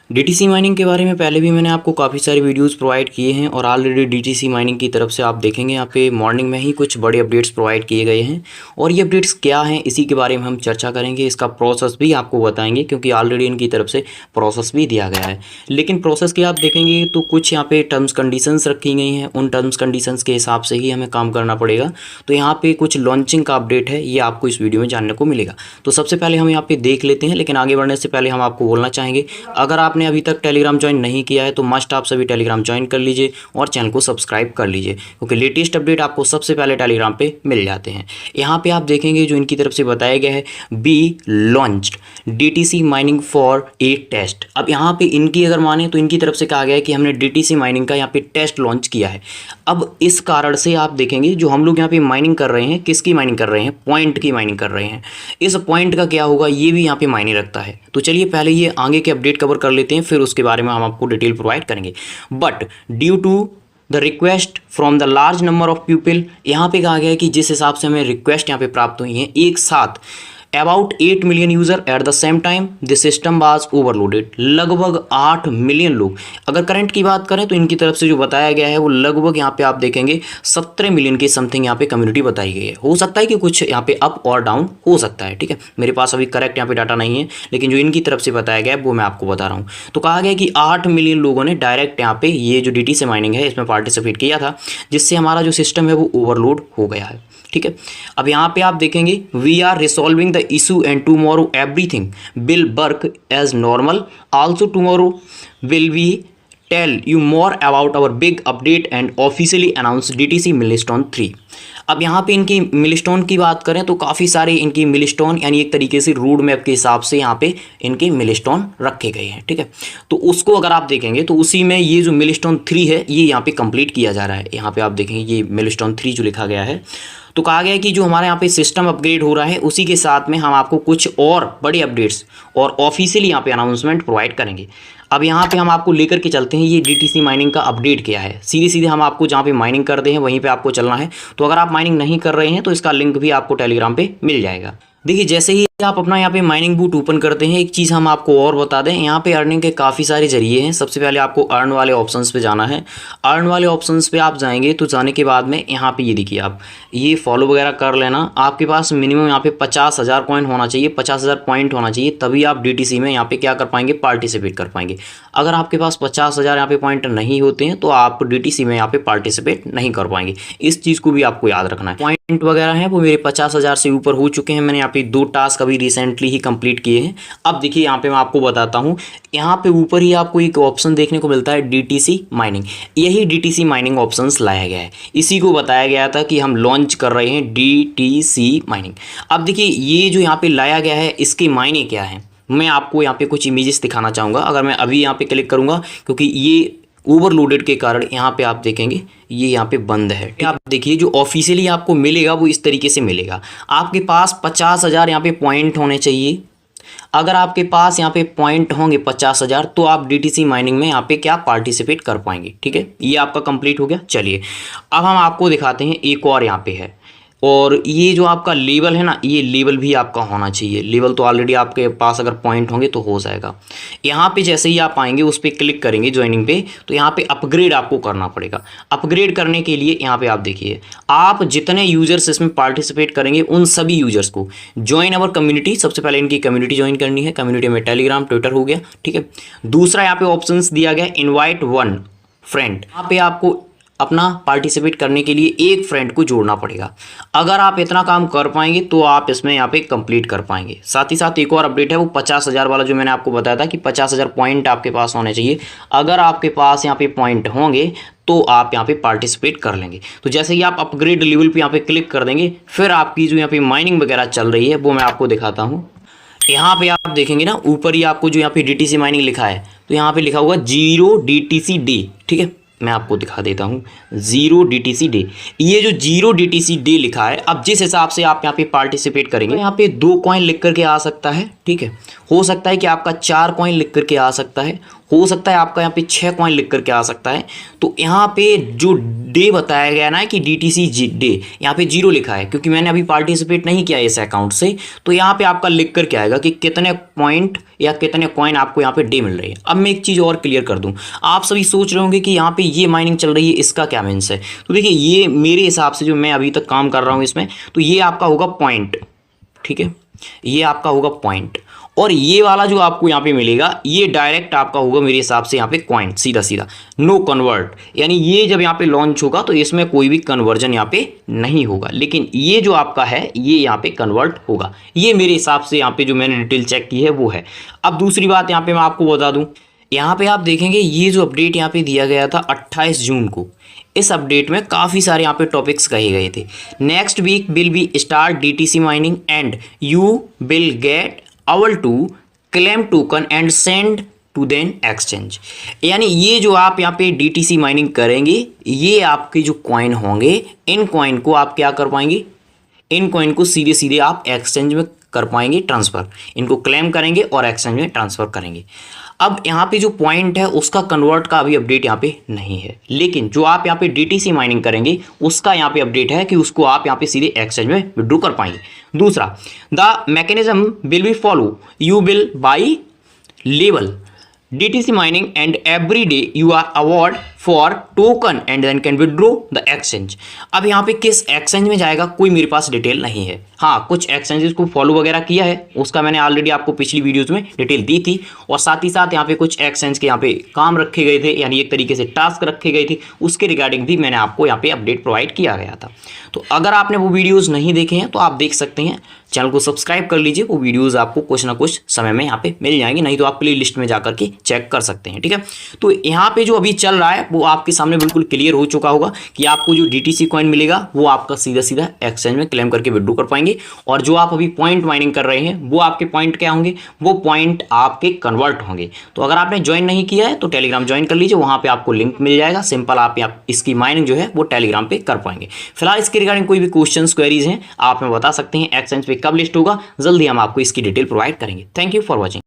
DTC mining के बारे में पहले भी मैंने आपको काफ़ी सारे वीडियोस प्रोवाइड किए हैं और ऑलरेडी डीटीसी माइनिंग की तरफ से आप देखेंगे यहाँ पे मॉर्निंग में ही कुछ बड़े अपडेट्स प्रोवाइड किए गए हैं और ये अपडेट्स क्या हैं इसी के बारे में हम चर्चा करेंगे। इसका प्रोसेस भी आपको बताएंगे क्योंकि ऑलरेडी इनकी तरफ से प्रोसेस भी दिया गया है। लेकिन प्रोसेस के आप देखेंगे तो कुछ यहाँ पे टर्म्स कंडीशंस रखी गई हैं, उन टर्म्स कंडीशंस के हिसाब से ही हमें काम करना पड़ेगा। तो यहाँ पे कुछ लॉन्चिंग का अपडेट है, ये आपको इस वीडियो में जानने को मिलेगा। तो सबसे पहले हम यहाँ पे देख लेते हैं, लेकिन आगे बढ़ने से पहले हम आपको बोलना चाहेंगे अगर आपने अभी तक टेलीग्राम ज्वाइन नहीं किया है तो मस्ट आप सभी टेलीग्राम ज्वाइन कर लीजिए और चैनल को सब्सक्राइब कर लीजिए क्योंकि लेटेस्ट अपडेट आपको सबसे पहले टेलीग्राम पे मिल जाते हैं। यहाँ पे आप देखेंगे जो इनकी तरफ से बताया गया है be launched DTC mining for a test. अब यहाँ पे इनकी अगर माने तो इनकी तरफ से कहा गया है कि हमने डीटीसी माइनिंग का यहाँ पे टेस्ट लॉन्च किया है। अब इस कारण से आप देखेंगे जो हम लोग यहाँ पे माइनिंग कर रहे हैं, किसकी माइनिंग कर रहे हैं, पॉइंट की माइनिंग कर रहे हैं। इस पॉइंट का क्या होगा ये भी यहाँ पे मायने रखता है। तो चलिए पहले ये आगे के अपडेट कवर कर लेते हैं, फिर उसके बारे में हम आपको डिटेल प्रोवाइड करेंगे। But due to the request from the large number of people, यहाँ पे कहा गया है कि जिस हिसाब से हमें रिक्वेस्ट यहाँ पे प्राप्त हुई हैं एक साथ about 8 million user at the same time the system was overloaded. लगभग 8 मिलियन लोग, अगर करंट की बात करें तो इनकी तरफ से जो बताया गया है वो लगभग यहाँ पे आप देखेंगे 17 मिलियन के समथिंग यहाँ पे कम्युनिटी बताई गई है। हो सकता है कि कुछ यहाँ पे अप और डाउन हो सकता है, ठीक है। मेरे पास अभी करेक्ट यहाँ पे डाटा नहीं है, लेकिन जो इनकी तरफ से बताया गया है वो मैं आपको बता रहा हूँ। तो कहा गया कि 8 मिलियन लोगों ने डायरेक्ट यहाँ पे ये जो डीटीसी माइनिंग है इसमें पार्टिसिपेट किया था, जिससे हमारा जो सिस्टम है वो ओवरलोड हो गया है, ठीक है। अब यहाँ पे आप देखेंगे we are resolving the issue and tomorrow everything will work as normal. Also tomorrow will we tell you more about our big update and officially announce DTC milestone 3। अब यहाँ पे इनकी मिलस्टोन की बात करें तो काफ़ी सारे इनकी मिलस्टोन यानी एक तरीके से रोड मैप के हिसाब से यहाँ पे इनके मिलस्टोन रखे गए हैं, ठीक है। तो उसको अगर आप देखेंगे तो उसी में ये जो मिलस्टोन 3 है ये यहाँ पे कंप्लीट किया जा रहा है। यहाँ पे आप देखेंगे ये मिलस्टोन 3 जो लिखा गया है। तो कहा गया है कि जो हमारे यहाँ पे सिस्टम अपग्रेड हो रहा है उसी के साथ में हम आपको कुछ और बड़े अपडेट्स और ऑफिशियली यहाँ पे अनाउंसमेंट प्रोवाइड करेंगे। अब यहाँ पे हम आपको लेकर के चलते हैं ये डीटीसी माइनिंग का अपडेट क्या है। सीधे सीधे हम आपको जहाँ पे माइनिंग करते हैं वहीं पे आपको चलना है। तो अगर आप माइनिंग नहीं कर रहे हैं तो इसका लिंक भी आपको टेलीग्राम पे मिल जाएगा। देखिए जैसे ही आप अपना यहाँ पे माइनिंग बूट ओपन करते हैं, एक चीज़ हम आपको और बता दें, यहाँ पे अर्निंग के काफ़ी सारे जरिए हैं। सबसे पहले आपको अर्न वाले ऑप्शंस पे जाना है। अर्न वाले ऑप्शंस पे आप जाएंगे तो जाने के बाद में यहाँ पे ये देखिए आप ये फॉलो वगैरह कर लेना। आपके पास मिनिमम यहाँ पे 50,000 कॉइन होना चाहिए, 50,000 पॉइंट होना चाहिए, तभी आप डीटीसी में यहाँ पे क्या कर पाएंगे, पार्टिसिपेट कर पाएंगे। अगर आपके पास 50,000 यहाँ पे पॉइंट नहीं होते हैं तो आप डीटीसी में यहाँ पे पार्टिसिपेट नहीं कर पाएंगे। इस चीज़ को भी आपको याद रखना है। पॉइंट वगैरह हैं वो मेरे 50,000 से ऊपर हो चुके हैं। मैंने यहाँ पे 2 टास्क अभी रिसेंटली ही कंप्लीट किए हैं। अब देखिए यहाँ पे मैं आपको बताता हूँ, यहाँ पे ऊपर ही आपको एक ऑप्शन देखने को मिलता है डीटीसी माइनिंग। यही डीटीसी माइनिंग ऑप्शंस लाया गया है, इसी को बताया गया था कि हम लॉन्च कर रहे हैं डीटीसी माइनिंग। अब देखिए ये जो यहाँ पे लाया गया है इसके मायने क्या है, मैं आपको यहाँ पे कुछ इमेजेस दिखाना चाहूँगा। अगर मैं अभी यहाँ पे क्लिक करूँगा क्योंकि ये ओवरलोडेड के कारण यहाँ पे आप देखेंगे ये यहाँ पे बंद है। आप देखिए जो ऑफिशियली आपको मिलेगा वो इस तरीके से मिलेगा। आपके पास 50,000 यहाँ पे पॉइंट होने चाहिए। अगर आपके पास यहाँ पे पॉइंट होंगे 50,000 तो आप डीटीसी माइनिंग में यहाँ पे क्या पार्टिसिपेट कर पाएंगे, ठीक है। ये आपका कंप्लीट हो गया। चलिए अब हम आपको दिखाते हैं एक और यहाँ पे है, और ये जो आपका लेवल है ना, ये लेवल भी आपका होना चाहिए। लेवल तो ऑलरेडी आपके पास अगर पॉइंट होंगे तो हो जाएगा। यहाँ पे जैसे ही आप आएंगे उस पर क्लिक करेंगे ज्वाइनिंग पे, तो यहाँ पे अपग्रेड आपको करना पड़ेगा। अपग्रेड करने के लिए यहाँ पे आप देखिए आप जितने यूजर्स इसमें पार्टिसिपेट करेंगे उन सभी यूजर्स को ज्वाइन अवर कम्युनिटी, सबसे पहले इनकी कम्युनिटी ज्वाइन करनी है। कम्युनिटी में टेलीग्राम, ट्विटर हो गया, ठीक है। दूसरा यहाँ पे ऑप्शन दिया गया इन्वाइट 1 फ्रेंड। यहाँ पे आपको अपना पार्टिसिपेट करने के लिए एक फ्रेंड को जोड़ना पड़ेगा। अगर आप इतना काम कर पाएंगे तो आप इसमें यहाँ पे कंप्लीट कर पाएंगे। साथ ही साथ एक और अपडेट है वो 50,000 वाला जो मैंने आपको बताया था कि 50,000 पॉइंट आपके पास होने चाहिए। अगर आपके पास यहाँ पे पॉइंट होंगे तो आप यहाँ पे पार्टिसिपेट कर लेंगे। तो जैसे ही आप अपग्रेड लेवल पे यहाँ पे क्लिक कर देंगे फिर आपकी जो यहाँ पे माइनिंग वगैरह चल रही है वो मैं आपको दिखाता हूँ। यहाँ पे आप देखेंगे ना ऊपर ही आपको जो यहाँ पे डीटीसी माइनिंग लिखा है तो यहाँ पे लिखा होगा 0 डीटीसी डे, ठीक है। मैं आपको दिखा देता हूँ 0 डीटीसी डे। ये जो 0 डीटीसी डे लिखा है, अब जिस हिसाब से आप यहाँ पे पार्टिसिपेट करेंगे यहाँ पे 2 कॉइन लिख करके आ सकता है, ठीक है। हो सकता है कि आपका 4 कॉइन लिख करके आ सकता है, हो सकता है आपका यहाँ पे 6 कॉइन लिख करके आ सकता है। तो यहाँ पे जो डे बताया गया ना कि DTC डे, यहाँ पे 0 लिखा है क्योंकि मैंने अभी पार्टिसिपेट नहीं किया इस अकाउंट से। तो यहाँ पे आपका लिख करके आएगा कि कितने पॉइंट या कितने कॉइन आपको यहाँ पे डे मिल रही है। अब मैं एक चीज़ और क्लियर कर दूँ, आप सभी सोच रहे होंगे कि यहाँ पे ये माइनिंग चल रही है, इसका क्या मीन्स है। तो देखिए, ये मेरे हिसाब से जो मैं अभी तक काम कर रहा हूँ इसमें, तो ये आपका होगा पॉइंट, ठीक है, ये आपका होगा पॉइंट। और ये वाला जो आपको यहाँ पे मिलेगा ये डायरेक्ट आपका होगा मेरे हिसाब से यहाँ पे कॉइन, सीधा सीधा, नो कन्वर्ट। यानी ये जब यहाँ पे लॉन्च होगा तो इसमें कोई भी कन्वर्जन यहाँ पे नहीं होगा, लेकिन ये जो आपका है ये यहाँ पे कन्वर्ट होगा। ये मेरे हिसाब से यहाँ पे जो मैंने डिटेल चेक की है वो है। अब दूसरी बात यहाँ पे मैं आपको बता दूँ, यहाँ पे आप देखेंगे ये जो अपडेट यहाँ पे दिया गया था 28 जून को, इस अपडेट में काफ़ी सारे यहाँ पे टॉपिक्स कहे गए थे। Next week will be start DTC mining and you will get able to claim token and send to then exchange. यानी ये जो आप यहाँ पे DTC माइनिंग करेंगे, ये आपके जो कॉइन होंगे, इन कॉइन को आप क्या कर पाएंगे, इन कॉइन को सीधे सीधे आप एक्सचेंज में कर पाएंगे ट्रांसफ़र, इनको क्लेम करेंगे और एक्सचेंज में ट्रांसफ़र करेंगे। अब यहाँ पे जो पॉइंट है उसका कन्वर्ट का अभी अपडेट यहाँ पे नहीं है, लेकिन जो आप यहाँ पे DTC माइनिंग करेंगे उसका यहाँ पे अपडेट है कि उसको आप यहाँ पे सीधे एक्सचेंज में विड्रॉ कर पाएंगे। दूसरा, the mechanism will be follow, you will by level DTC mining and every day you are award for token and then can withdraw the exchange। अब यहाँ पे किस एक्सचेंज में जाएगा कोई मेरे पास डिटेल नहीं है। हाँ, कुछ एक्सचेंजेस को फॉलो वगैरह किया है, उसका मैंने ऑलरेडी आपको पिछली वीडियोस में डिटेल दी थी। और साथ ही साथ यहाँ पे कुछ एक्सचेंज के यहाँ पे काम रखे गए थे, यानी एक तरीके से टास्क रखे गए थे, उसके रिगार्डिंग भी मैंने आपको यहाँ पे अपडेट प्रोवाइड किया गया था। तो अगर आपने वो वीडियोज़ नहीं देखे हैं तो आप देख सकते हैं, चैनल को सब्सक्राइब कर लीजिए, वो वीडियोज़ आपको कुछ ना कुछ समय में यहाँ पे मिल जाएंगे, नहीं तो आप प्ले लिस्ट में जाकर के चेक कर सकते हैं, ठीक है। तो यहाँ पे जो अभी चल रहा है वो आपके सामने बिल्कुल क्लियर हो चुका होगा कि आपको जो DTC कॉइन मिलेगा वो आपका सीधा सीधा एक्सचेंज में क्लेम करके विड्रॉ कर पाएंगे। और जो आप अभी पॉइंट माइनिंग कर रहे हैं वो आपके पॉइंट क्या होंगे, वो पॉइंट आपके कन्वर्ट होंगे। तो अगर आपने ज्वाइन नहीं किया है तो टेलीग्राम ज्वाइन कर लीजिए, वहाँ पर आपको लिंक मिल जाएगा, सिंपल आप इसकी माइनिंग जो है वो टेलीग्राम पर कर पाएंगे। फिलहाल इसके रिगार्डिंग कोई भी क्वेश्चन क्वेरीज हैं आप हमें बता सकते हैं। एक्सचेंज पे कब लिस्ट होगा, जल्दी हम आपको इसकी डिटेल प्रोवाइड करेंगे। Thank you for watching.